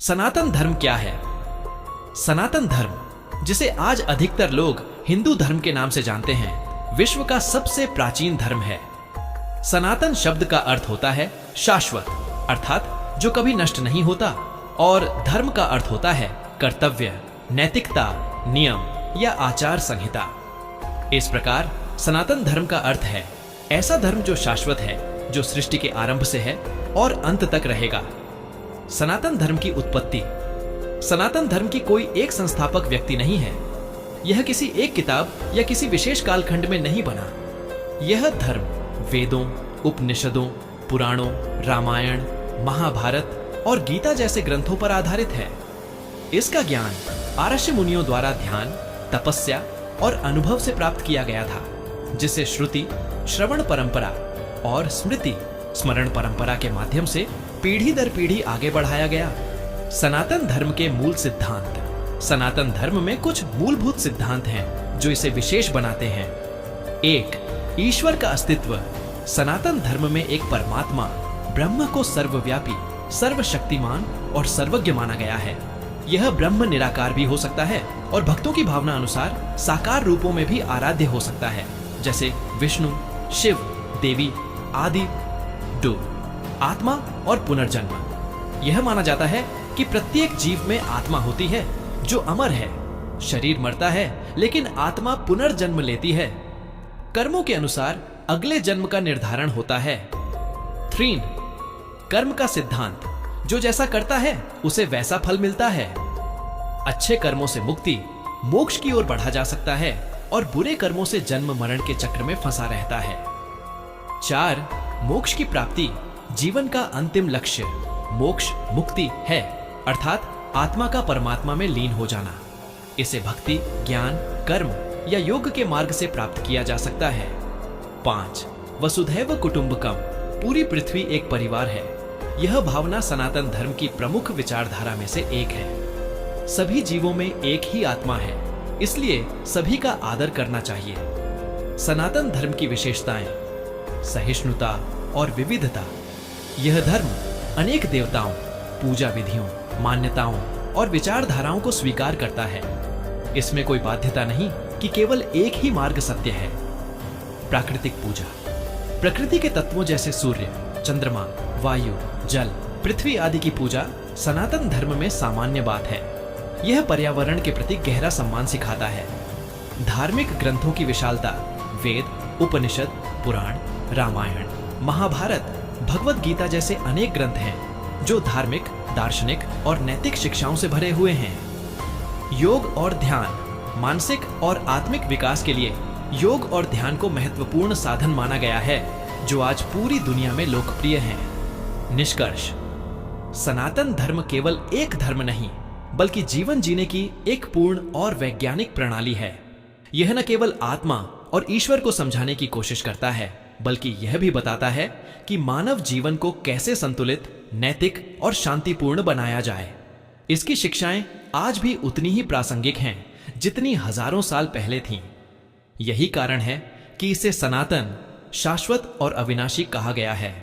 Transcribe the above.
सनातन धर्म क्या है? सनातन धर्म, जिसे आज अधिकतर लोग हिंदू धर्म के नाम से जानते हैं, विश्व का सबसे प्राचीन धर्म है। सनातन शब्द का अर्थ होता है शाश्वत, अर्थात जो कभी नष्ट नहीं होता, और धर्म का अर्थ होता है कर्तव्य, नैतिकता, नियम या आचार संहिता। इस प्रकार सनातन धर्म का अर्थ है ऐसा धर्म जो शाश्वत है, जो सृष्टि के आरंभ से है और अंत तक रहेगा। सनातन धर्म की उत्पत्ति। सनातन धर्म की कोई एक संस्थापक व्यक्ति नहीं है। यह किसी एक किताब या किसी विशेष कालखंड में नहीं बना। यह धर्म वेदों, उपनिषदों, पुराणों, रामायण, महाभारत और गीता जैसे ग्रंथों पर आधारित है। इसका ज्ञान आर्ष मुनियों द्वारा ध्यान, तपस्या और अनुभव से प्राप्त किया गया था, जिसे श्रुति, श्रवण परंपरा और स्मृति, स्मरण परंपरा के माध्यम से पीढ़ी दर पीढ़ी आगे बढ़ाया गया। सनातन धर्म के मूल सिद्धांत। सनातन धर्म में कुछ मूलभूत सिद्धांत हैं जो इसे विशेष बनाते हैं। 1. ईश्वर का अस्तित्व। सनातन धर्म में एक परमात्मा ब्रह्म को सर्वव्यापी, सर्वशक्तिमान और सर्वज्ञ माना गया है। यह ब्रह्म निराकार भी हो सकता है और भक्तों की भावना अनुसार साकार रूपों में भी आराध्य हो सकता है, जैसे विष्णु, शिव, देवी आदि। 2. आत्मा और पुनर्जन्म। यह माना जाता है कि प्रत्येक जीव में आत्मा होती है जो अमर है। शरीर मरता है लेकिन आत्मा पुनर्जन्म लेती है। कर्मों के अनुसार अगले जन्म का निर्धारण होता है। 3. कर्म का सिद्धांत। जो जैसा करता है उसे वैसा फल मिलता है। अच्छे कर्मों से मुक्ति, मोक्ष की ओर बढ़ा जा सकता है और बुरे कर्मों से जन्म मरण के चक्र में फंसा रहता है। 4. मोक्ष की प्राप्ति। जीवन का अंतिम लक्ष्य मोक्ष, मुक्ति है, अर्थात आत्मा का परमात्मा में लीन हो जाना। इसे भक्ति, ज्ञान, कर्म या योग के मार्ग से प्राप्त किया जा सकता है। 5. वसुधैव कुटुंबकम। पूरी पृथ्वी एक परिवार है। यह भावना सनातन धर्म की प्रमुख विचारधारा में से एक है। सभी जीवों में एक ही आत्मा है, इसलिए सभी का आदर करना चाहिए। सनातन धर्म की विशेषताएं। सहिष्णुता और विविधता। यह धर्म अनेक देवताओं, पूजा विधियों, मान्यताओं और विचारधाराओं को स्वीकार करता है। इसमें कोई बाध्यता नहीं कि केवल एक ही मार्ग सत्य है। प्राकृतिक पूजा। प्रकृति के तत्वों जैसे सूर्य, चंद्रमा, वायु, जल, पृथ्वी आदि की पूजा सनातन धर्म में सामान्य बात है। यह पर्यावरण के प्रति गहरा सम्मान सिखाता है। धार्मिक ग्रंथों की विशालता। वेद, उपनिषद, पुराण, रामायण, महाभारत, भगवत गीता जैसे अनेक ग्रंथ हैं जो धार्मिक, दार्शनिक और नैतिक शिक्षाओं से भरे हुए हैं। योग और ध्यान। मानसिक और आत्मिक विकास के लिए योग और ध्यान को महत्वपूर्ण साधन माना गया है, जो आज पूरी दुनिया में लोकप्रिय हैं। निष्कर्ष। सनातन धर्म केवल एक धर्म नहीं, बल्कि जीवन जीने की एक पूर्ण और वैज्ञानिक प्रणाली है। यह न केवल आत्मा और ईश्वर को समझाने की कोशिश करता है, बल्कि यह भी बताता है कि मानव जीवन को कैसे संतुलित, नैतिक और शांतिपूर्ण बनाया जाए। इसकी शिक्षाएं आज भी उतनी ही प्रासंगिक हैं जितनी हजारों साल पहले थीं। यही कारण है कि इसे सनातन, शाश्वत और अविनाशी कहा गया है।